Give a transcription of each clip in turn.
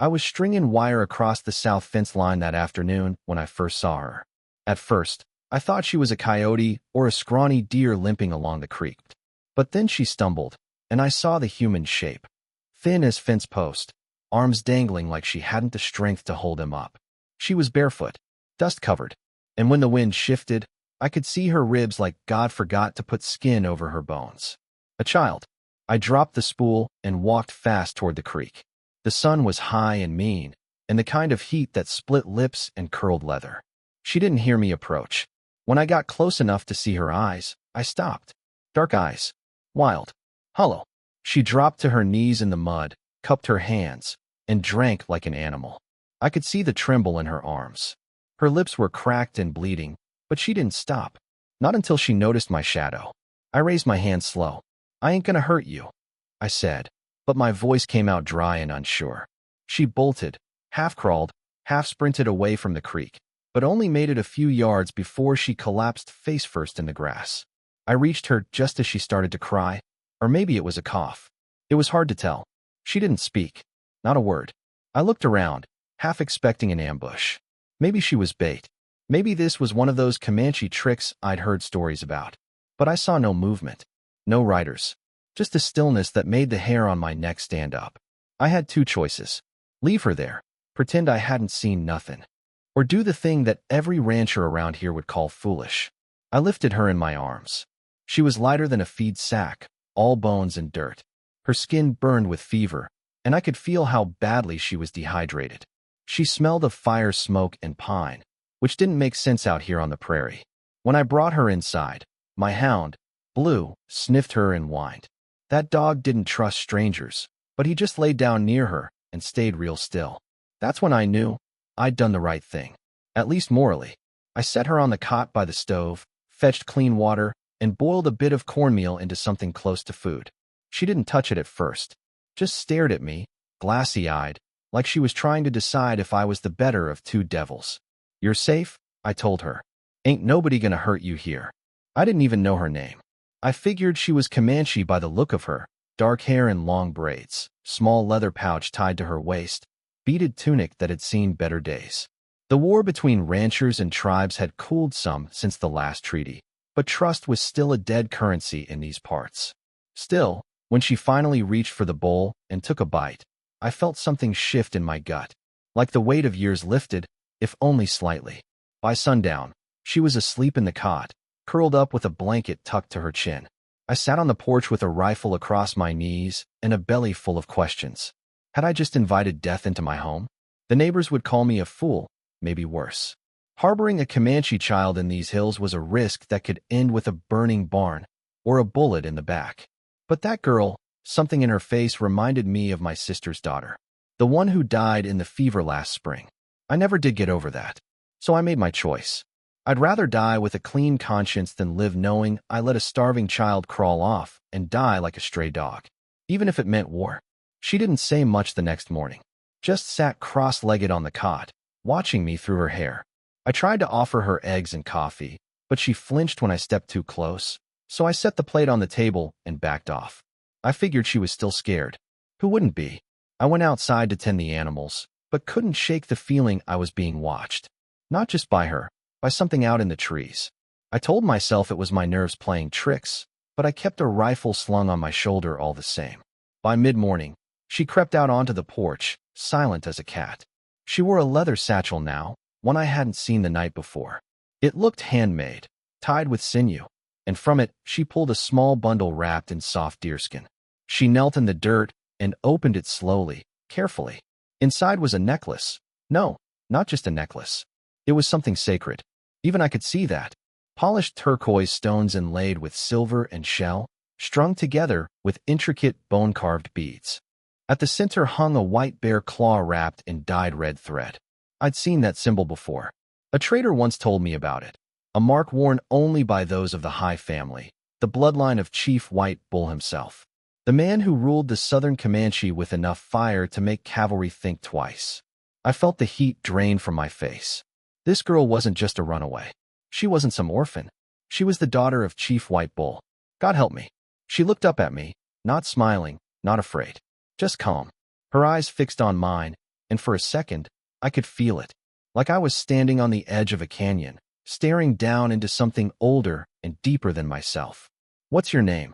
I was stringing wire across the south fence line that afternoon when I first saw her. At first, I thought she was a coyote or a scrawny deer limping along the creek. But then she stumbled, and I saw the human shape. Thin as fence post, arms dangling like she hadn't the strength to hold him up. She was barefoot, dust-covered, and when the wind shifted, I could see her ribs like God forgot to put skin over her bones. A child. I dropped the spool and walked fast toward the creek. The sun was high and mean, and the kind of heat that split lips and curled leather. She didn't hear me approach. When I got close enough to see her eyes, I stopped. Dark eyes. Wild. Hollow. She dropped to her knees in the mud, cupped her hands, and drank like an animal. I could see the tremble in her arms. Her lips were cracked and bleeding, but she didn't stop. Not until she noticed my shadow. I raised my hand slow. "I ain't gonna hurt you," I said, but my voice came out dry and unsure. She bolted, half-crawled, half-sprinted away from the creek, but only made it a few yards before she collapsed face-first in the grass. I reached her just as she started to cry, or maybe it was a cough. It was hard to tell. She didn't speak. Not a word. I looked around, half expecting an ambush. Maybe she was bait. Maybe this was one of those Comanche tricks I'd heard stories about. But I saw no movement. No riders. Just a stillness that made the hair on my neck stand up. I had two choices. Leave her there. Pretend I hadn't seen nothing. Or do the thing that every rancher around here would call foolish. I lifted her in my arms. She was lighter than a feed sack, all bones and dirt. Her skin burned with fever, and I could feel how badly she was dehydrated. She smelled of fire smoke and pine, which didn't make sense out here on the prairie. When I brought her inside, my hound, Blue, sniffed her and whined. That dog didn't trust strangers, but he just laid down near her and stayed real still. That's when I knew I'd done the right thing, at least morally. I set her on the cot by the stove, fetched clean water, and boiled a bit of cornmeal into something close to food. She didn't touch it at first, just stared at me, glassy-eyed, like she was trying to decide if I was the better of two devils. "You're safe," I told her. "Ain't nobody gonna hurt you here." I didn't even know her name. I figured she was Comanche by the look of her, dark hair and long braids, small leather pouch tied to her waist, beaded tunic that had seen better days. The war between ranchers and tribes had cooled some since the last treaty, but trust was still a dead currency in these parts. Still, when she finally reached for the bowl and took a bite, I felt something shift in my gut, like the weight of years lifted, if only slightly. By sundown, she was asleep in the cot, curled up with a blanket tucked to her chin. I sat on the porch with a rifle across my knees and a belly full of questions. Had I just invited death into my home? The neighbors would call me a fool, maybe worse. Harboring a Comanche child in these hills was a risk that could end with a burning barn or a bullet in the back. But that girl, something in her face reminded me of my sister's daughter, the one who died in the fever last spring. I never did get over that, so I made my choice. I'd rather die with a clean conscience than live knowing I let a starving child crawl off and die like a stray dog, even if it meant war. She didn't say much the next morning, just sat cross-legged on the cot, watching me through her hair. I tried to offer her eggs and coffee, but she flinched when I stepped too close, so I set the plate on the table and backed off. I figured she was still scared. Who wouldn't be? I went outside to tend the animals, but couldn't shake the feeling I was being watched. Not just by her, by something out in the trees. I told myself it was my nerves playing tricks, but I kept a rifle slung on my shoulder all the same. By mid-morning, she crept out onto the porch, silent as a cat. She wore a leather satchel now, one I hadn't seen the night before. It looked handmade, tied with sinew, and from it she pulled a small bundle wrapped in soft deerskin. She knelt in the dirt and opened it slowly, carefully. Inside was a necklace. No, not just a necklace. It was something sacred. Even I could see that. Polished turquoise stones inlaid with silver and shell, strung together with intricate bone-carved beads. At the center hung a white bear claw wrapped in dyed red thread. I'd seen that symbol before. A trader once told me about it. A mark worn only by those of the High family, the bloodline of Chief White Bull himself. The man who ruled the southern Comanche with enough fire to make cavalry think twice. I felt the heat drain from my face. This girl wasn't just a runaway. She wasn't some orphan. She was the daughter of Chief White Bull. God help me. She looked up at me, not smiling, not afraid, just calm. Her eyes fixed on mine, and for a second, I could feel it, like I was standing on the edge of a canyon, staring down into something older and deeper than myself. "What's your name?"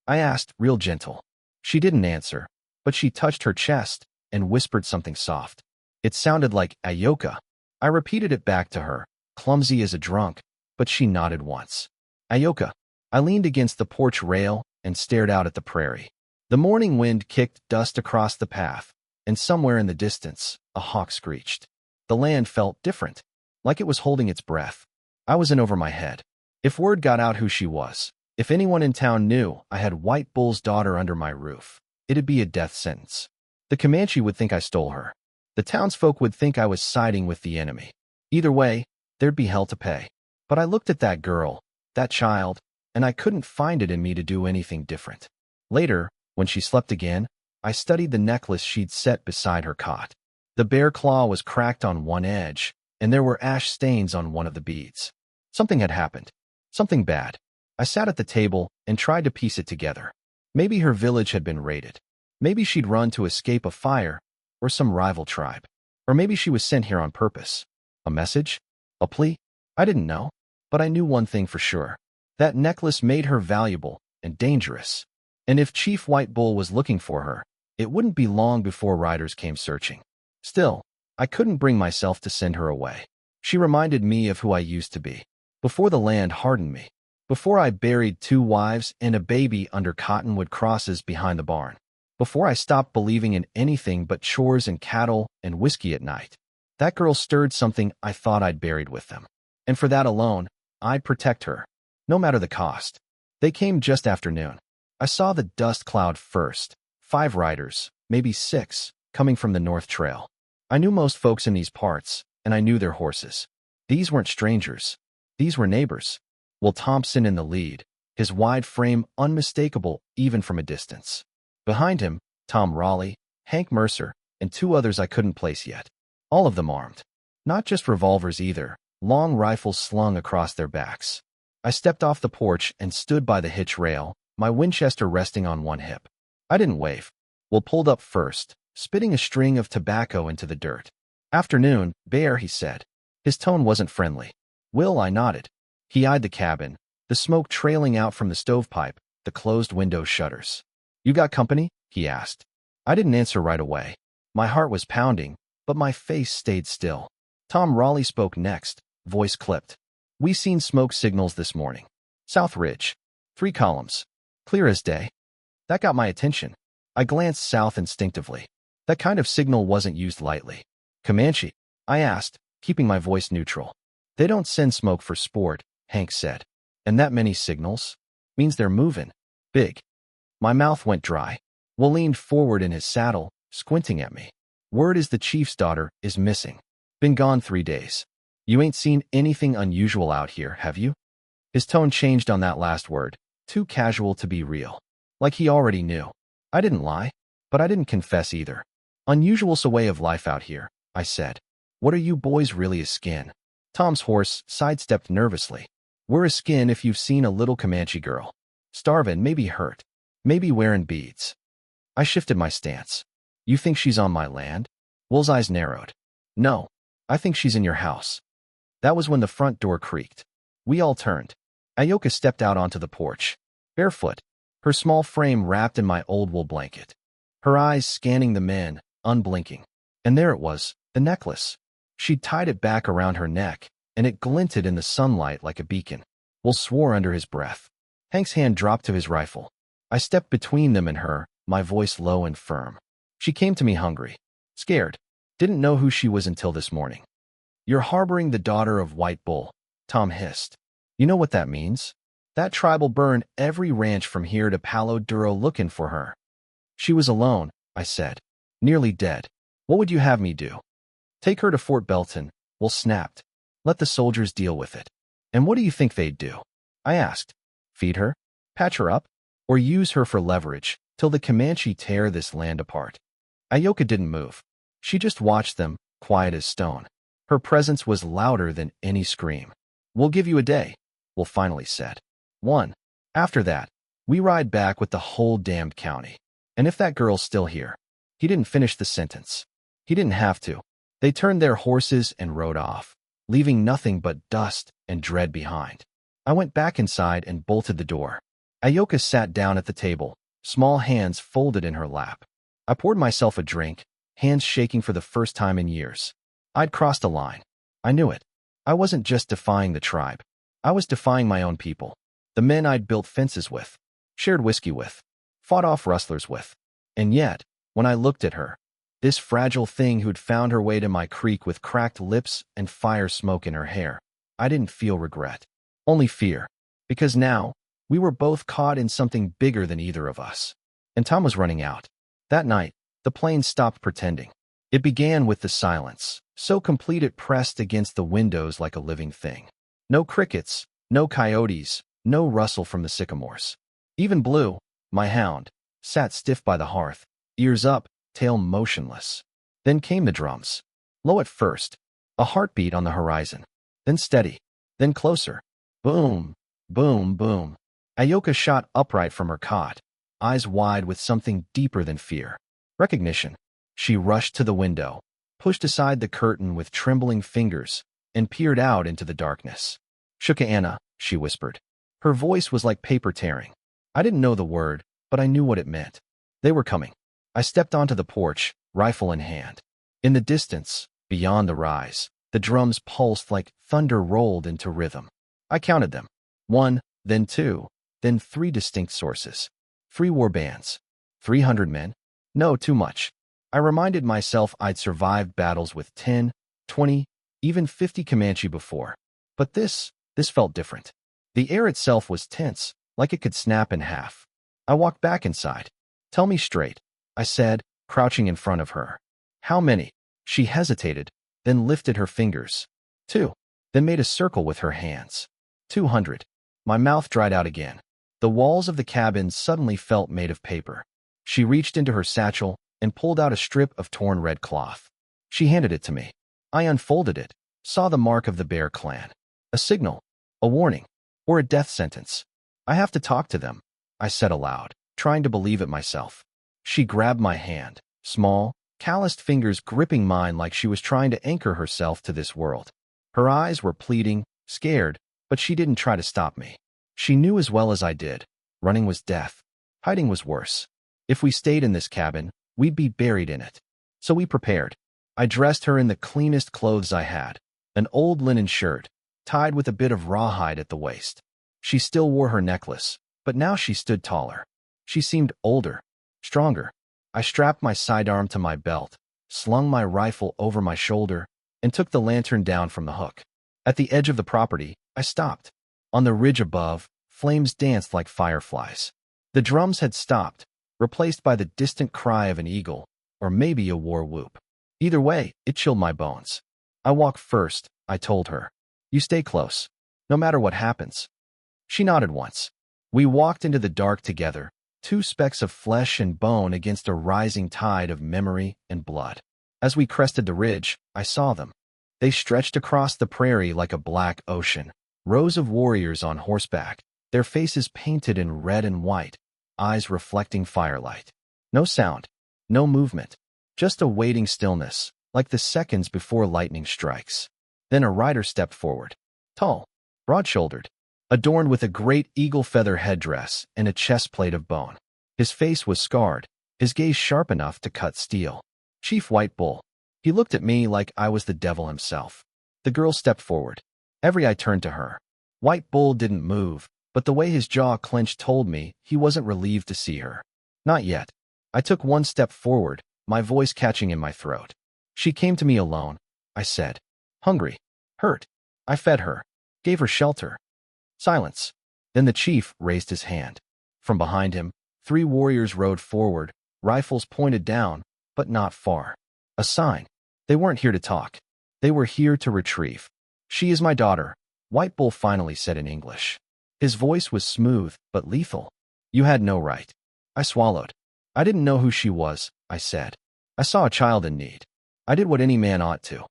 I asked, real gentle. She didn't answer, but she touched her chest and whispered something soft. It sounded like Ayoka. I repeated it back to her, clumsy as a drunk, but she nodded once. Ayoka. I leaned against the porch rail and stared out at the prairie. The morning wind kicked dust across the path, and somewhere in the distance, a hawk screeched. The land felt different, like it was holding its breath. I was in over my head. If word got out who she was, if anyone in town knew I had White Bull's daughter under my roof, it'd be a death sentence. The Comanche would think I stole her. The townsfolk would think I was siding with the enemy. Either way, there'd be hell to pay. But I looked at that girl, that child, and I couldn't find it in me to do anything different. Later, when she slept again, I studied the necklace she'd set beside her cot. The bear claw was cracked on one edge, and there were ash stains on one of the beads. Something had happened. Something bad. I sat at the table and tried to piece it together. Maybe her village had been raided. Maybe she'd run to escape a fire or some rival tribe. Or maybe she was sent here on purpose. A message? A plea? I didn't know. But I knew one thing for sure. That necklace made her valuable and dangerous. And if Chief White Bull was looking for her, it wouldn't be long before riders came searching. Still, I couldn't bring myself to send her away. She reminded me of who I used to be. Before the land hardened me. Before I buried 2 wives and a baby under cottonwood crosses behind the barn. Before I stopped believing in anything but chores and cattle and whiskey at night. That girl stirred something I thought I'd buried with them. And for that alone, I'd protect her, no matter the cost. They came just after noon. I saw the dust cloud first. 5 riders, maybe 6, coming from the North Trail. I knew most folks in these parts, and I knew their horses. These weren't strangers. These were neighbors. Will Thompson in the lead, his wide frame unmistakable even from a distance. Behind him, Tom Raleigh, Hank Mercer, and 2 others I couldn't place yet. All of them armed. Not just revolvers either, long rifles slung across their backs. I stepped off the porch and stood by the hitch rail, my Winchester resting on one hip. I didn't wave. Will pulled up first, spitting a string of tobacco into the dirt. "Afternoon, Bear," he said. His tone wasn't friendly. "Will," I nodded. He eyed the cabin, the smoke trailing out from the stovepipe, the closed window shutters. "You got company?" he asked. I didn't answer right away. My heart was pounding, but my face stayed still. Tom Raleigh spoke next, voice clipped. "We seen smoke signals this morning. South Ridge. 3 columns. Clear as day." That got my attention. I glanced south instinctively. That kind of signal wasn't used lightly. "Comanche?" I asked, keeping my voice neutral. "They don't send smoke for sport," Hank said. "And that many signals means they're moving. Big." My mouth went dry. Will leaned forward in his saddle, squinting at me. "Word is the chief's daughter is missing. Been gone 3 days. You ain't seen anything unusual out here, have you?" His tone changed on that last word, too casual to be real. Like he already knew. I didn't lie, but I didn't confess either. "Unusual's a way of life out here," I said. "What are you boys really a skin?" Tom's horse sidestepped nervously. "We're a skin if you've seen a little Comanche girl. Starving, maybe hurt. Maybe wearing beads." I shifted my stance. "You think she's on my land?" Will's eyes narrowed. "No, I think she's in your house." That was when the front door creaked. We all turned. Ayoka stepped out onto the porch, barefoot, her small frame wrapped in my old wool blanket. Her eyes scanning the men, unblinking. And there it was, the necklace. She'd tied it back around her neck, and it glinted in the sunlight like a beacon. Will swore under his breath. Hank's hand dropped to his rifle. I stepped between them and her, my voice low and firm. She came to me hungry, scared. Didn't know who she was until this morning. "You're harboring the daughter of White Bull," Tom hissed. "You know what that means? That tribe will burn every ranch from here to Palo Duro looking for her." "She was alone," I said. "Nearly dead. What would you have me do?" "Take her to Fort Belton," Will snapped. "Let the soldiers deal with it." "And what do you think they'd do?" I asked. "Feed her? Patch her up? Or use her for leverage, till the Comanche tear this land apart?" Ayoka didn't move. She just watched them, quiet as stone. Her presence was louder than any scream. "We'll give you a day," Will finally said. "One. After that, we ride back with the whole damned county. And if that girl's still here..." He didn't finish the sentence. He didn't have to. They turned their horses and rode off, leaving nothing but dust and dread behind. I went back inside and bolted the door. Ayoka sat down at the table, small hands folded in her lap. I poured myself a drink, hands shaking for the first time in years. I'd crossed a line. I knew it. I wasn't just defying the tribe. I was defying my own people. The men I'd built fences with, shared whiskey with, fought off rustlers with. And yet, when I looked at her, this fragile thing who'd found her way to my creek with cracked lips and fire smoke in her hair, I didn't feel regret. Only fear. Because now, we were both caught in something bigger than either of us. And time was running out. That night, the plane stopped pretending. It began with the silence, so complete it pressed against the windows like a living thing. No crickets, no coyotes, no rustle from the sycamores. Even Blue, my hound, sat stiff by the hearth, ears up, tail motionless. Then came the drums. Low at first, a heartbeat on the horizon. Then steady, then closer. Boom, boom, boom. Ayoka shot upright from her cot, eyes wide with something deeper than fear. Recognition. She rushed to the window, pushed aside the curtain with trembling fingers, and peered out into the darkness. "Shukaana," she whispered. Her voice was like paper tearing. I didn't know the word, but I knew what it meant. They were coming. I stepped onto the porch, rifle in hand. In the distance, beyond the rise, the drums pulsed like thunder rolled into rhythm. I counted them. 1, then 2, then 3 distinct sources. 3 war bands. 300 men? No, too much. I reminded myself I'd survived battles with 10, 20, even 50 Comanche before. But this felt different. The air itself was tense, like it could snap in half. I walked back inside. "Tell me straight," I said, crouching in front of her. "How many?" She hesitated, then lifted her fingers. 2, then made a circle with her hands. 200. My mouth dried out again. The walls of the cabin suddenly felt made of paper. She reached into her satchel and pulled out a strip of torn red cloth. She handed it to me. I unfolded it, saw the mark of the Bear clan. A signal, a warning, or a death sentence. "I have to talk to them," I said aloud, trying to believe it myself. She grabbed my hand, small, calloused fingers gripping mine like she was trying to anchor herself to this world. Her eyes were pleading, scared, but she didn't try to stop me. She knew as well as I did. Running was death. Hiding was worse. If we stayed in this cabin, we'd be buried in it. So we prepared. I dressed her in the cleanest clothes I had, an old linen shirt, tied with a bit of rawhide at the waist. She still wore her necklace, but now she stood taller. She seemed older, stronger. I strapped my sidearm to my belt, slung my rifle over my shoulder, and took the lantern down from the hook. At the edge of the property, I stopped. On the ridge above, flames danced like fireflies. The drums had stopped, replaced by the distant cry of an eagle, or maybe a war whoop. Either way, it chilled my bones. "I walk first," I told her. "You stay close, no matter what happens." She nodded once. We walked into the dark together, 2 specks of flesh and bone against a rising tide of memory and blood. As we crested the ridge, I saw them. They stretched across the prairie like a black ocean, rows of warriors on horseback, their faces painted in red and white, eyes reflecting firelight. No sound, no movement, just a waiting stillness, like the seconds before lightning strikes. Then a rider stepped forward, tall, broad-shouldered, adorned with a great eagle feather headdress and a chest plate of bone. His face was scarred, his gaze sharp enough to cut steel. Chief White Bull. He looked at me like I was the devil himself. The girl stepped forward. Every eye turned to her. White Bull didn't move, but the way his jaw clenched told me he wasn't relieved to see her. Not yet. I took 1 step forward, my voice catching in my throat. "She came to me alone," I said. "Hungry. Hurt. I fed her. Gave her shelter." Silence. Then the chief raised his hand. From behind him, 3 warriors rode forward, rifles pointed down, but not far. A sign. They weren't here to talk. They were here to retrieve. "She is my daughter," White Bull finally said in English. His voice was smooth, but lethal. "You had no right." I swallowed. "I didn't know who she was," I said. "I saw a child in need. I did what any man ought to."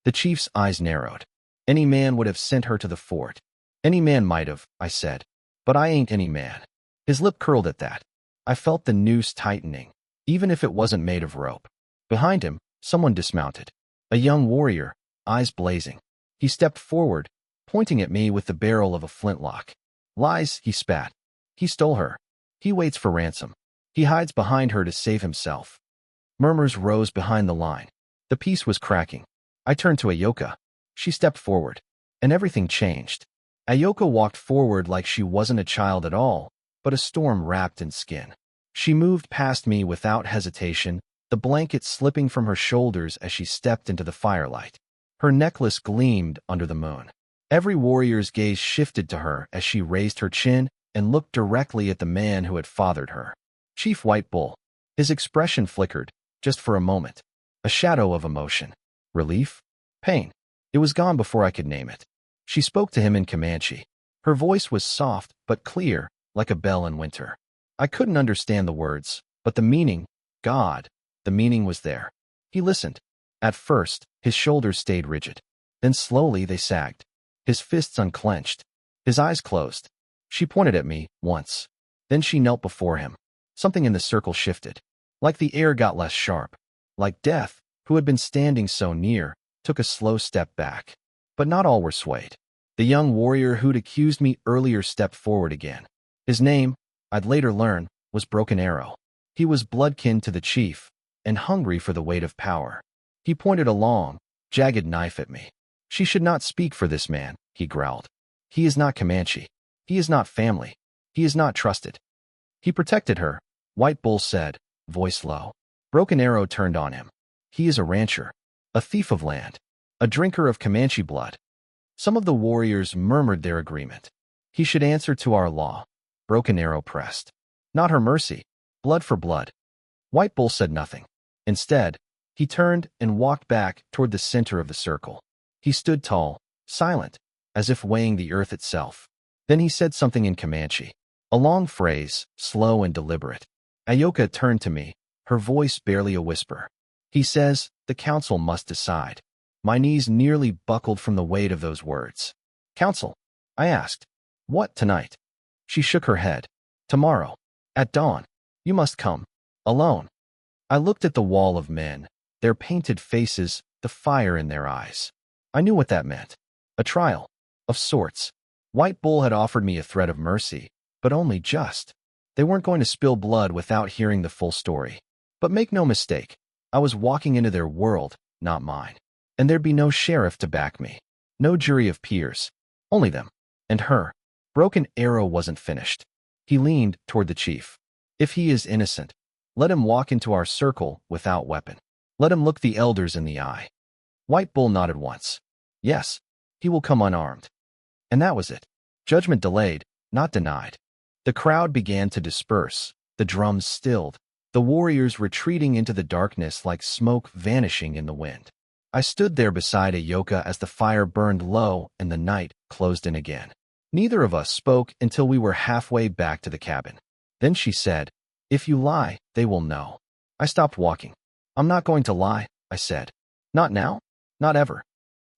The chief's eyes narrowed. "Any man would have sent her to the fort." "Any man might have," I said. "But I ain't any man." His lip curled at that. I felt the noose tightening, even if it wasn't made of rope. Behind him, Someone dismounted. A young warrior, eyes blazing. He stepped forward, pointing at me with the barrel of a flintlock. Lies, he spat. He stole her. He waits for ransom. He hides behind her to save himself. Murmurs rose behind the line. The peace was cracking. I turned to Ayoka. She stepped forward, and everything changed. Ayoka walked forward like she wasn't a child at all, but a storm wrapped in skin. She moved past me without hesitation, the blanket slipping from her shoulders as she stepped into the firelight. Her necklace gleamed under the moon. Every warrior's gaze shifted to her as she raised her chin and looked directly at the man who had fathered her. Chief White Bull. His expression flickered, just for a moment. A shadow of emotion. Relief? Pain. It was gone before I could name it. She spoke to him in Comanche. Her voice was soft but clear, like a bell in winter. I couldn't understand the words, but the meaning, God, the meaning was there. He listened. At first, his shoulders stayed rigid. Then slowly they sagged. His fists unclenched. His eyes closed. She pointed at me, once. Then she knelt before him. Something in the circle shifted. Like the air got less sharp. Like death, who had been standing so near, took a slow step back. But not all were swayed. The young warrior who'd accused me earlier stepped forward again. His name, I'd later learn, was Broken Arrow. He was bloodkin to the chief, and hungry for the weight of power. He pointed a long, jagged knife at me. She should not speak for this man, he growled. He is not Comanche. He is not family. He is not trusted. He protected her, White Bull said, voice low. Broken Arrow turned on him. He is a rancher, a thief of land, a drinker of Comanche blood. Some of the warriors murmured their agreement. He should answer to our law. Broken Arrow pressed. Not her mercy. Blood for blood. White Bull said nothing. Instead, he turned and walked back toward the center of the circle. He stood tall, silent, as if weighing the earth itself. Then he said something in Comanche. A long phrase, slow and deliberate. Ayoka turned to me, her voice barely a whisper. He says, the council must decide. My knees nearly buckled from the weight of those words. Council? I asked. What, tonight? She shook her head. Tomorrow. At dawn. You must come. Alone. I looked at the wall of men, their painted faces, the fire in their eyes. I knew what that meant. A trial. Of sorts. White Bull had offered me a threat of mercy, but only just. They weren't going to spill blood without hearing the full story. But make no mistake, I was walking into their world, not mine. And there'd be no sheriff to back me. No jury of peers. Only them. And her. Broken Arrow wasn't finished. He leaned toward the chief. If he is innocent, let him walk into our circle without weapon. Let him look the elders in the eye. White Bull nodded once. Yes, he will come unarmed. And that was it. Judgment delayed, not denied. The crowd began to disperse, the drums stilled, the warriors retreating into the darkness like smoke vanishing in the wind. I stood there beside Ayoka as the fire burned low and the night closed in again. Neither of us spoke until we were halfway back to the cabin. Then she said, if you lie, they will know. I stopped walking. I'm not going to lie, I said. Not now? Not ever.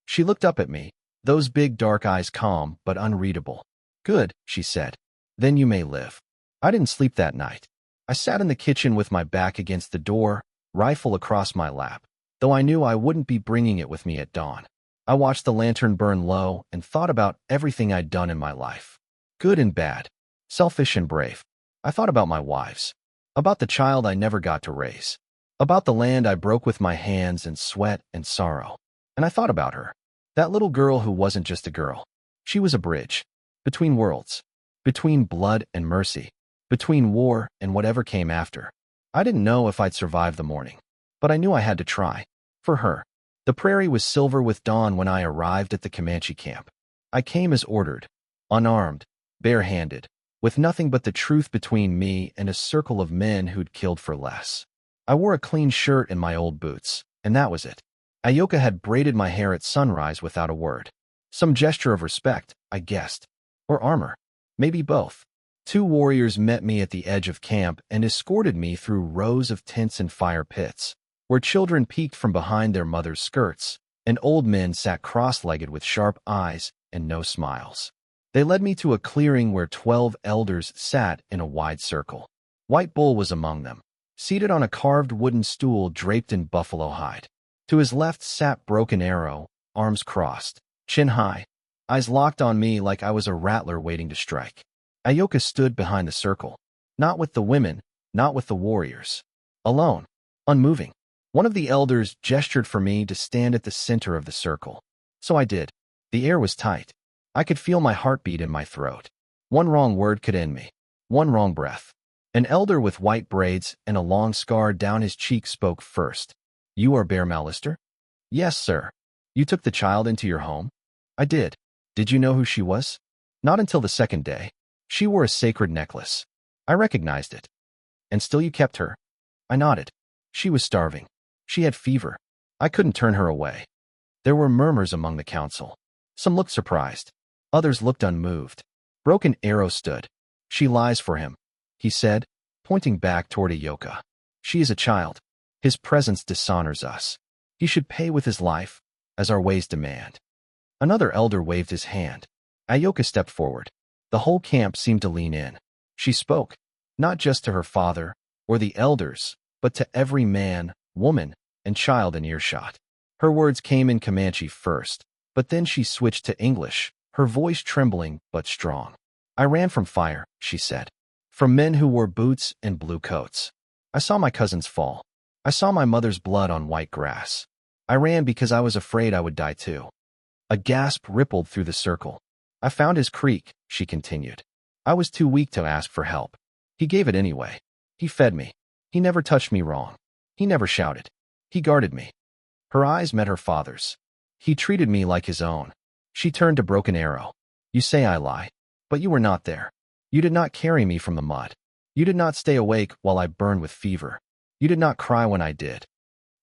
She looked up at me, those big dark eyes calm but unreadable. Good, she said. Then you may live. I didn't sleep that night. I sat in the kitchen with my back against the door, rifle across my lap, though I knew I wouldn't be bringing it with me at dawn. I watched the lantern burn low and thought about everything I'd done in my life. Good and bad. Selfish and brave. I thought about my wives. About the child I never got to raise. About the land I broke with my hands in sweat and sorrow. And I thought about her. That little girl who wasn't just a girl. She was a bridge. Between worlds. Between blood and mercy. Between war and whatever came after. I didn't know if I'd survive the morning. But I knew I had to try. For her. The prairie was silver with dawn when I arrived at the Comanche camp. I came as ordered. Unarmed. Barehanded. With nothing but the truth between me and a circle of men who'd killed for less. I wore a clean shirt and my old boots, and that was it. Ayoka had braided my hair at sunrise without a word. Some gesture of respect, I guessed. Or armor. Maybe both. 2 warriors met me at the edge of camp and escorted me through rows of tents and fire pits, where children peeked from behind their mothers' skirts, and old men sat cross-legged with sharp eyes and no smiles. They led me to a clearing where 12 elders sat in a wide circle. White Bull was among them, seated on a carved wooden stool draped in buffalo hide. To his left sat Broken Arrow, arms crossed, chin high, eyes locked on me like I was a rattler waiting to strike. Ayoka stood behind the circle, not with the women, not with the warriors. Alone, unmoving. One of the elders gestured for me to stand at the center of the circle. So I did. The air was tight. I could feel my heartbeat in my throat. One wrong word could end me. One wrong breath. An elder with white braids and a long scar down his cheek spoke first. You are Bear Mallister? Yes, sir. You took the child into your home? I did. Did you know who she was? Not until the second day. She wore a sacred necklace. I recognized it. And still you kept her? I nodded. She was starving. She had fever. I couldn't turn her away. There were murmurs among the council. Some looked surprised. Others looked unmoved. Broken Arrow stood. She lies for him, he said, pointing back toward Ayoka. She is a child. His presence dishonors us. He should pay with his life, as our ways demand. Another elder waved his hand. Ayoka stepped forward. The whole camp seemed to lean in. She spoke, not just to her father or the elders, but to every man, woman, and child in earshot. Her words came in Comanche first, but then she switched to English, her voice trembling but strong. I ran from fire, she said. From men who wore boots and blue coats. I saw my cousins fall. I saw my mother's blood on white grass. I ran because I was afraid I would die too. A gasp rippled through the circle. I found his creek, she continued. I was too weak to ask for help. He gave it anyway. He fed me. He never touched me wrong. He never shouted. He guarded me. Her eyes met her father's. He treated me like his own. She turned to Broken Arrow. You say I lie, but you were not there. You did not carry me from the mud. You did not stay awake while I burned with fever. You did not cry when I did.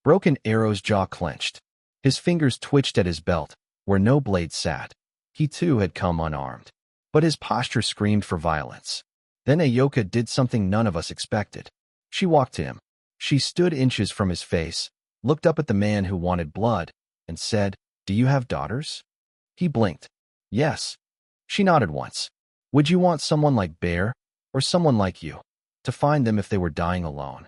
Broken Arrow's jaw clenched. His fingers twitched at his belt, where no blade sat. He too had come unarmed. But his posture screamed for violence. Then Ayoka did something none of us expected. She walked to him. She stood inches from his face, looked up at the man who wanted blood, and said, Do you have daughters? He blinked. Yes. She nodded once. Would you want someone like Bear, or someone like you, to find them if they were dying alone?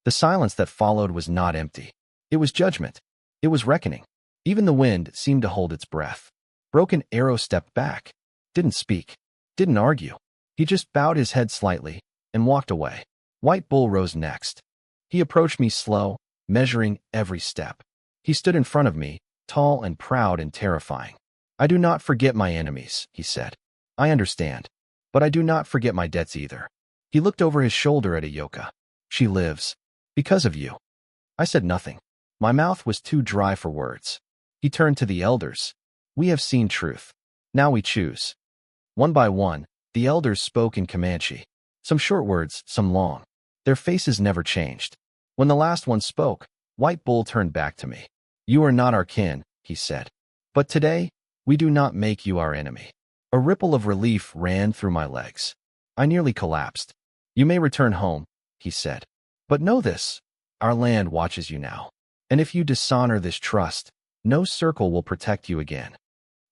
The silence that followed was not empty. It was judgment. It was reckoning. Even the wind seemed to hold its breath. Broken Arrow stepped back, didn't speak, didn't argue. He just bowed his head slightly and walked away. White Bull rose next. He approached me slow, measuring every step. He stood in front of me, tall and proud and terrifying. I do not forget my enemies, he said. I understand, but I do not forget my debts either. He looked over his shoulder at Ayoka. She lives. Because of you. I said nothing. My mouth was too dry for words. He turned to the elders. We have seen truth. Now we choose. One by one, the elders spoke in Comanche. Some short words, some long. Their faces never changed. When the last one spoke, White Bull turned back to me. You are not our kin, he said. But today, we do not make you our enemy. A ripple of relief ran through my legs. I nearly collapsed. You may return home, he said. But know this, our land watches you now. And if you dishonor this trust, no circle will protect you again.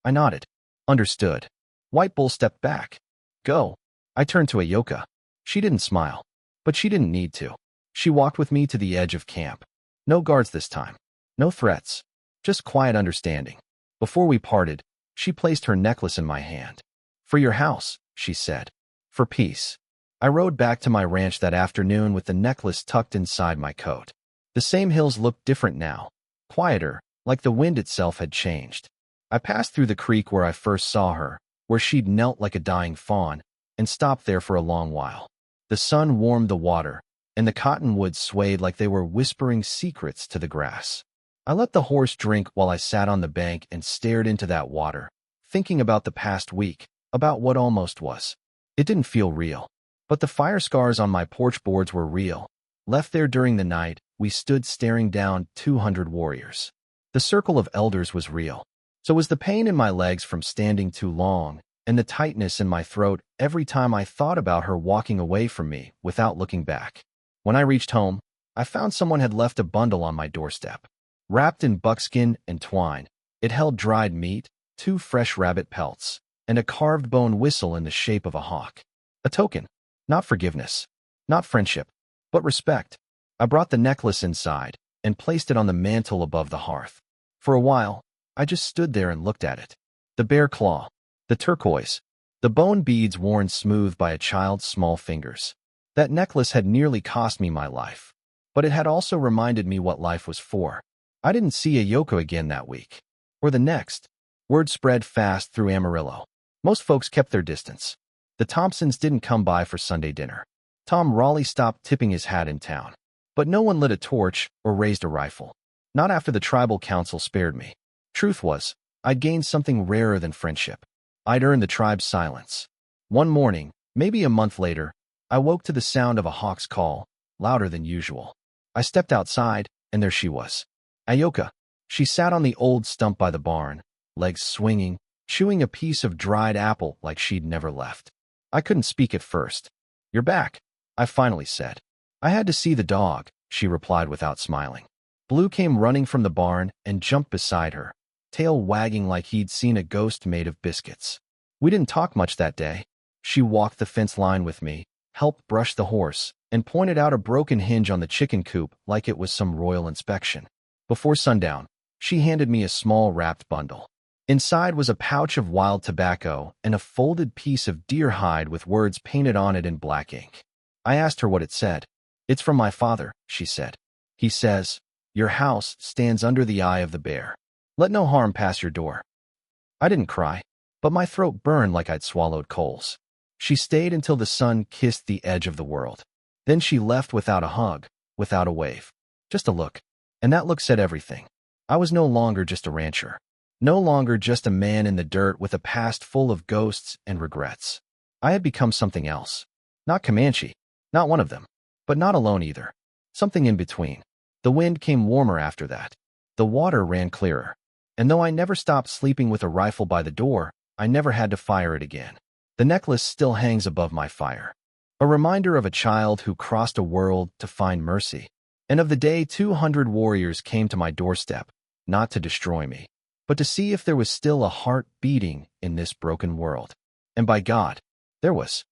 I nodded. Understood. White Bull stepped back. Go. I turned to Ayoka. She didn't smile, but she didn't need to. She walked with me to the edge of camp. No guards this time. No threats. Just quiet understanding. Before we parted, she placed her necklace in my hand. For your house, she said. For peace. I rode back to my ranch that afternoon with the necklace tucked inside my coat. The same hills looked different now. Quieter, like the wind itself had changed. I passed through the creek where I first saw her, where she'd knelt like a dying fawn, and stopped there for a long while. The sun warmed the water, and the cottonwoods swayed like they were whispering secrets to the grass. I let the horse drink while I sat on the bank and stared into that water, thinking about the past week, about what almost was. It didn't feel real. But the fire scars on my porch boards were real. Left there during the night, we stood staring down 200 warriors. The circle of elders was real. So was the pain in my legs from standing too long, and the tightness in my throat every time I thought about her walking away from me without looking back. When I reached home, I found someone had left a bundle on my doorstep. Wrapped in buckskin and twine, it held dried meat, 2 fresh rabbit pelts, and a carved bone whistle in the shape of a hawk. A token. Not forgiveness, not friendship, but respect. I brought the necklace inside, and placed it on the mantel above the hearth. For a while, I just stood there and looked at it. The bear claw, the turquoise, the bone beads worn smooth by a child's small fingers. That necklace had nearly cost me my life, but it had also reminded me what life was for. I didn't see Ayoko again that week, or the next. Word spread fast through Amarillo. Most folks kept their distance. The Thompsons didn't come by for Sunday dinner. Tom Raleigh stopped tipping his hat in town. But no one lit a torch or raised a rifle. Not after the tribal council spared me. Truth was, I'd gained something rarer than friendship. I'd earned the tribe's silence. One morning, maybe a month later, I woke to the sound of a hawk's call, louder than usual. I stepped outside, and there she was. Ayoka. She sat on the old stump by the barn, legs swinging, chewing a piece of dried apple like she'd never left. I couldn't speak at first. "You're back," I finally said. "I had to see the dog," she replied without smiling. Blue came running from the barn and jumped beside her, tail wagging like he'd seen a ghost made of biscuits. We didn't talk much that day. She walked the fence line with me, helped brush the horse, and pointed out a broken hinge on the chicken coop like it was some royal inspection. Before sundown, she handed me a small wrapped bundle. Inside was a pouch of wild tobacco and a folded piece of deer hide with words painted on it in black ink. I asked her what it said. "It's from my father," she said. "He says, 'Your house stands under the eye of the bear. Let no harm pass your door.'" I didn't cry, but my throat burned like I'd swallowed coals. She stayed until the sun kissed the edge of the world. Then she left without a hug, without a wave. Just a look. And that look said everything. I was no longer just a rancher. No longer just a man in the dirt with a past full of ghosts and regrets. I had become something else. Not Comanche. Not one of them. But not alone either. Something in between. The wind came warmer after that. The water ran clearer. And though I never stopped sleeping with a rifle by the door, I never had to fire it again. The necklace still hangs above my fire. A reminder of a child who crossed a world to find mercy. And of the day 200 warriors came to my doorstep, not to destroy me, but to see if there was still a heart beating in this broken world. And by God, there was.